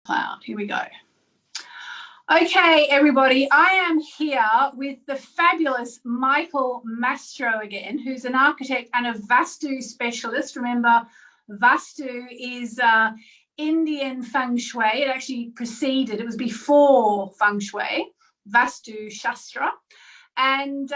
Cloud. Here we go. Okay, everybody, I am here with the fabulous Michael Mastro again, who's an architect and a Vastu specialist. Remember, Vastu is Indian feng shui. It actually preceded, it was before feng shui, Vastu Shastra. And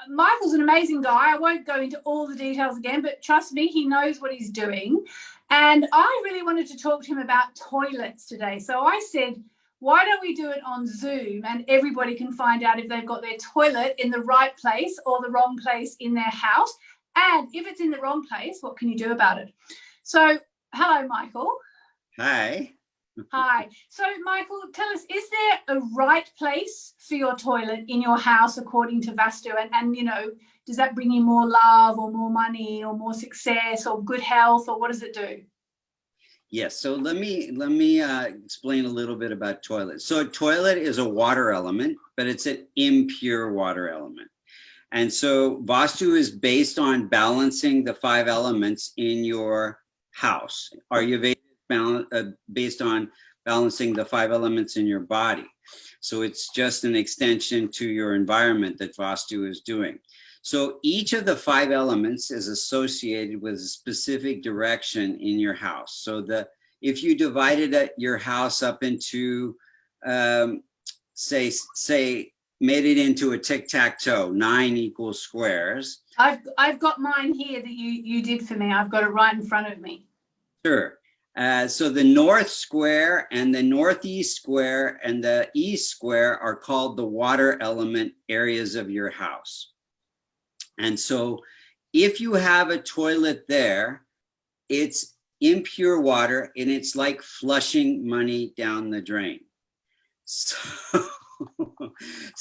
Michael's an amazing guy. I won't go into all the details again, but trust me, he knows what he's doing. And I really wanted to talk to him about toilets today. So I said, why don't we do it on Zoom and everybody can find out if they've got their toilet in the right place or the wrong place in their house. And if it's in the wrong place, what can you do about it? So, hello, Michael. Hi. Hi. So, Michael, tell us, is there a right place for your toilet in your house according to Vastu? And you know, does that bring you more love or more money or more success or good health, or what does it do? Yes, so let me explain a little bit about toilet. So a toilet is a water element, but it's an impure water element. And so Vastu is based on balancing the 5 elements in your house. Ayurveda is based on balancing the 5 elements in your body. So it's just an extension to your environment that Vastu is doing. So each of the 5 elements is associated with a specific direction in your house. So if you divided your house up into, say, made it into a tic-tac-toe, 9 equal squares. I've got mine here that you did for me. I've got it right in front of me. Sure. So the north square and the northeast square and the east square are called the water element areas of your house. And so if you have a toilet there, it's impure water and it's like flushing money down the drain. So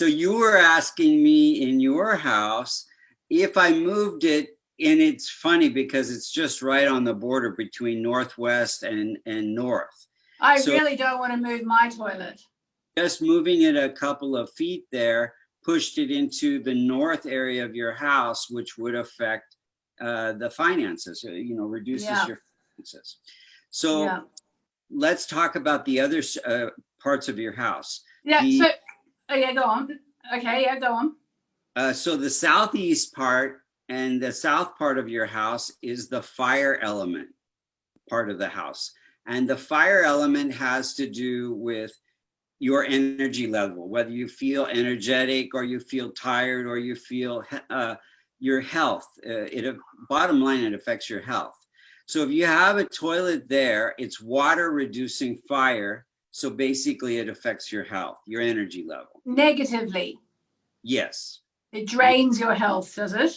you were asking me in your house if I moved it, and it's funny because it's just right on the border between northwest and north. I really don't want to move my toilet. Just moving it a couple of feet there pushed it into the north area of your house, which would affect the finances, you know, reduces your finances. So let's talk about the other parts of your house. Yeah, go on. Okay, go on. So the southeast part and the south part of your house is the fire element part of the house. And the fire element has to do with your energy level, whether you feel energetic or you feel tired or you feel your health. Bottom line, it affects your health. So if you have a toilet there, it's water reducing fire. So basically it affects your health, your energy level. Negatively. Yes. It drains your health, does it?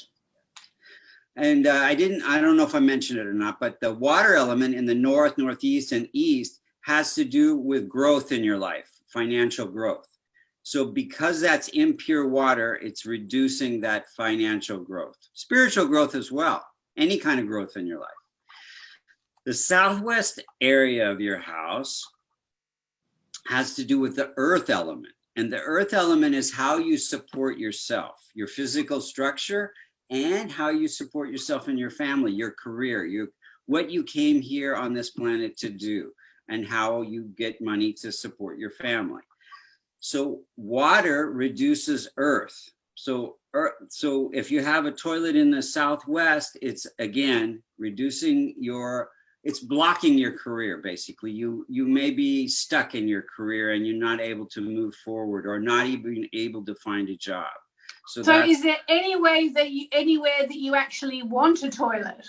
And I don't know if I mentioned it or not, but the water element in the north, northeast, and east has to do with growth in your life, financial growth. So because that's impure water, it's reducing that financial growth, spiritual growth as well, any kind of growth in your life. The southwest area of your house has to do with the earth element. And the earth element is how you support yourself, your physical structure, and how you support yourself and your family, your career, what you came here on this planet to do, and how you get money to support your family. So water reduces earth. So if you have a toilet in the southwest, it's again reducing it's blocking your career. Basically, you may be stuck in your career and you're not able to move forward or not even able to find a job. So is there anywhere that you actually want a toilet?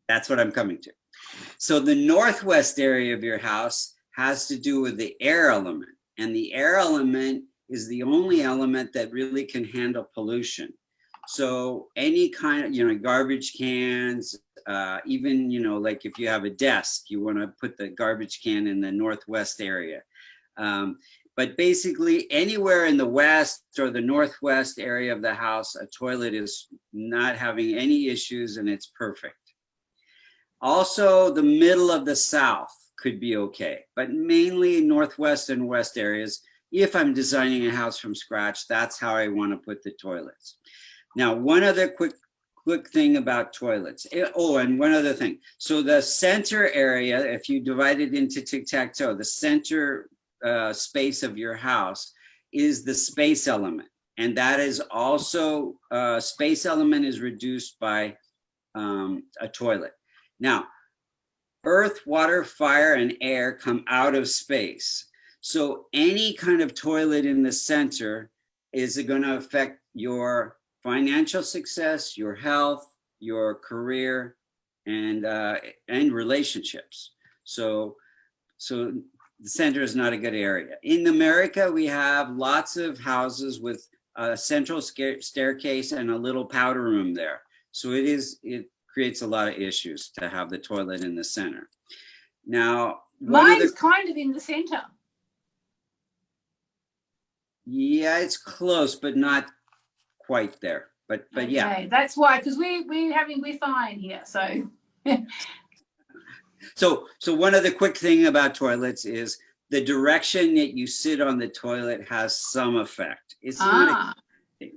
That's what I'm coming to. So the northwest area of your house has to do with the air element. And the air element is the only element that really can handle pollution. So any kind of, garbage cans, even, like if you have a desk, you want to put the garbage can in the northwest area. But basically anywhere in the west or the northwest area of the house, a toilet is not having any issues and it's perfect. Also, the middle of the south could be okay, but mainly northwest and west areas. If I'm designing a house from scratch, that's how I want to put the toilets. Now, one other quick quick thing about toilets. Oh, and one other thing. So the center area, if you divide it into tic-tac-toe, the center space of your house is the space element. And that is also, space element is reduced by a toilet. Now, earth, water, fire, and air come out of space. So any kind of toilet in the center is going to affect your financial success, your health, your career, and relationships. So the center is not a good area. In America, we have lots of houses with a central staircase and a little powder room there. So it creates a lot of issues to have the toilet in the center. Now, mine's kind of in the center. Yeah, it's close, but not quite there. But okay, yeah, that's why, because we're fine here. So one of the quick thing about toilets is the direction that you sit on the toilet has some effect. It's not a thing.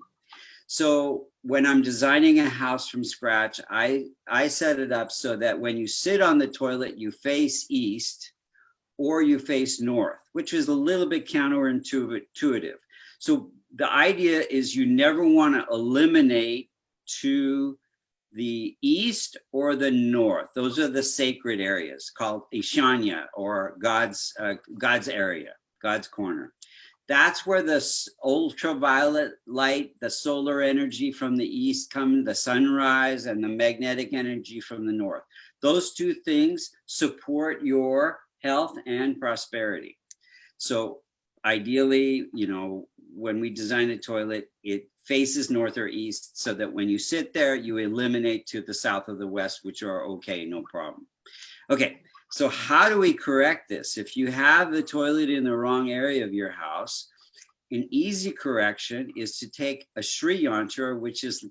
So when I'm designing a house from scratch, I set it up so that when you sit on the toilet, you face east or you face north, which is a little bit counterintuitive. So the idea is you never want to eliminate to the east or the north. Those are the sacred areas called Ishanya, or God's area, God's corner. That's where the ultraviolet light, the solar energy from the east come, the sunrise, and the magnetic energy from the north. Those two things support your health and prosperity. So ideally, when we design a toilet, it faces north or east so that when you sit there, you eliminate to the south or the west, which are okay, no problem. Okay, so how do we correct this? If you have the toilet in the wrong area of your house, an easy correction is to take a Sri Yantra, which is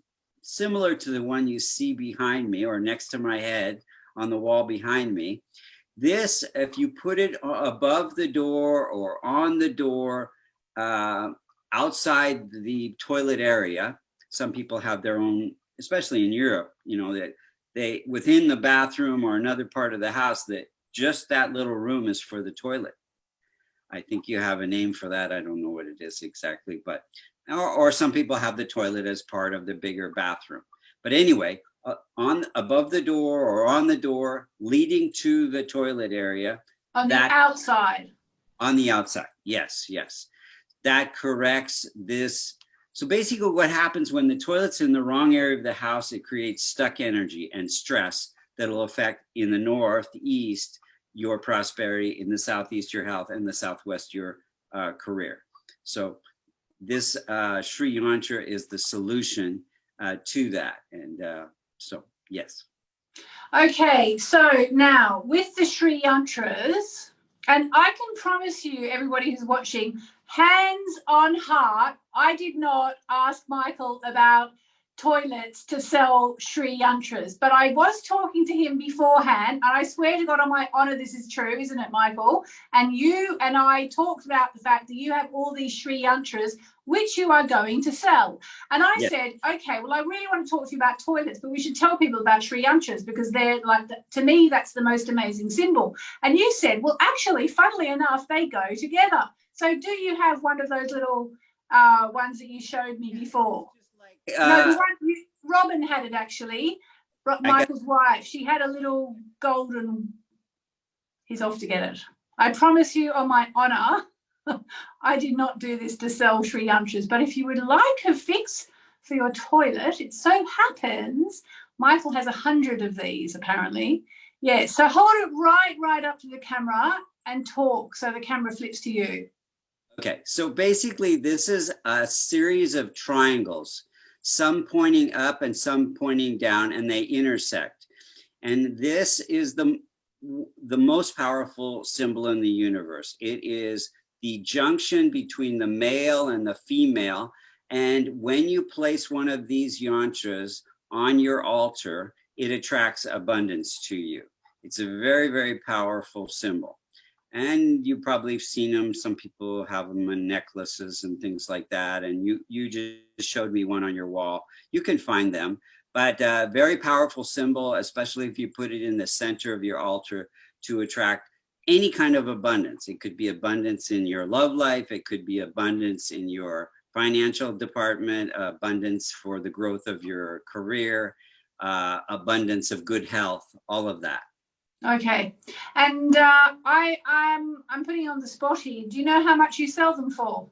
similar to the one you see behind me or next to my head on the wall behind me. This, if you put it above the door or on the door, outside the toilet area, some people have their own, especially in Europe, that they, within the bathroom or another part of the house, that just that little room is for the toilet. I think you have a name for that. I don't know what it is exactly, but, or some people have the toilet as part of the bigger bathroom. But anyway, above the door or on the door leading to the toilet area. On the outside. On the outside, yes, yes. That corrects this. So basically what happens when the toilet's in the wrong area of the house, it creates stuck energy and stress that'll affect in the northeast your prosperity, in the southeast your health, and the southwest your career. So this Sri Yantra is the solution to that. And so, yes. Okay, so now with the Sri Yantras, and I can promise you, everybody who's watching, hands on heart, I did not ask Michael about toilets to sell Sri Yantras, but I was talking to him beforehand, and I swear to God on my honor, this is true, isn't it, Michael? And you and I talked about the fact that you have all these Sri Yantras, which you are going to sell. And I said, okay, well, I really want to talk to you about toilets, but we should tell people about Sri Yantras because they're like, to me, that's the most amazing symbol. And you said, well, actually, funnily enough, they go together. So do you have one of those little ones that you showed me before? No, the one Robin had it actually. Michael's wife. She had a little golden. He's off to get it. I promise you, on my honor, I did not do this to sell Sri Yantras. But if you would like a fix for your toilet, it so happens Michael has 100 of these apparently. Yeah. So hold it right up to the camera and talk so the camera flips to you. Okay. So basically, this is a series of triangles. Some pointing up and some pointing down, and they intersect. And this is the most powerful symbol in the universe. It is the junction between the male and the female. And when you place one of these yantras on your altar, it attracts abundance to you. It's a very, very powerful symbol. And you probably have seen them. Some people have them in necklaces and things like that. And you just showed me one on your wall. You can find them. but very powerful symbol, especially if you put it in the center of your altar to attract any kind of abundance. It could be abundance in your love life. It could be abundance in your financial department, abundance for the growth of your career, abundance of good health, all of that. Okay. And I'm putting you on the spot here. Do you know how much you sell them for?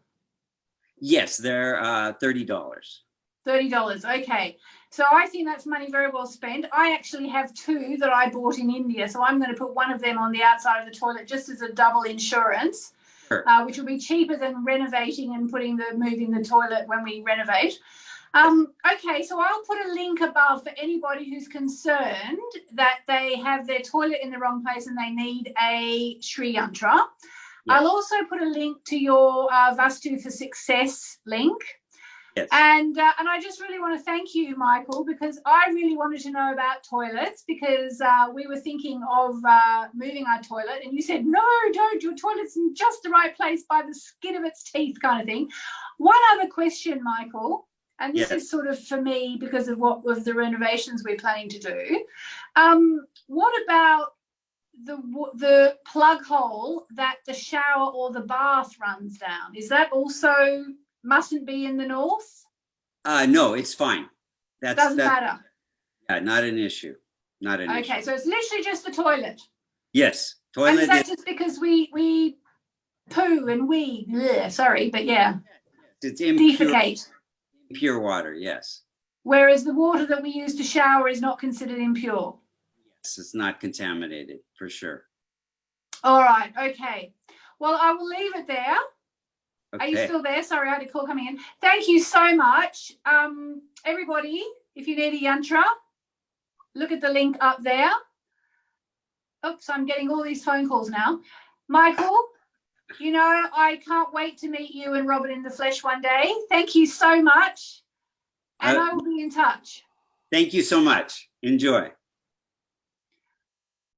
Yes, they're $30. $30. Okay. So I think that's money very well spent. I actually have two that I bought in India. So I'm going to put one of them on the outside of the toilet just as a double insurance, Sure. Which will be cheaper than renovating and moving the toilet when we renovate. Okay, so I'll put a link above for anybody who's concerned that they have their toilet in the wrong place and they need a Sri Yantra. Yes. I'll also put a link to your Vastu for Success link. Yes. And I just really want to thank you, Michael, because I really wanted to know about toilets because we were thinking of moving our toilet and you said, no, don't, your toilet's in just the right place by the skin of its teeth kind of thing. One other question, Michael, and this is sort of for me because of what was the renovations we're planning to do. What about the plug hole that the shower or the bath runs down? Is that also mustn't be in the north? No, it's fine. Doesn't matter. Yeah, not an issue. Not an issue. Okay, so it's literally just the toilet. Yes, toilet. And is that just because we poo and sorry, but yeah. It's impure, defecate. Pure water, yes. Whereas the water that we use to shower is not considered impure. Yes, it's not contaminated for sure. All right, okay. Well, I will leave it there. Okay. Are you still there? Sorry, I had a call coming in. Thank you so much. Everybody, if you need a yantra, look at the link up there. Oops, I'm getting all these phone calls now. Michael, you know, I can't wait to meet you and Robert in the flesh one day. Thank you so much. And I will be in touch. Thank you so much. Enjoy.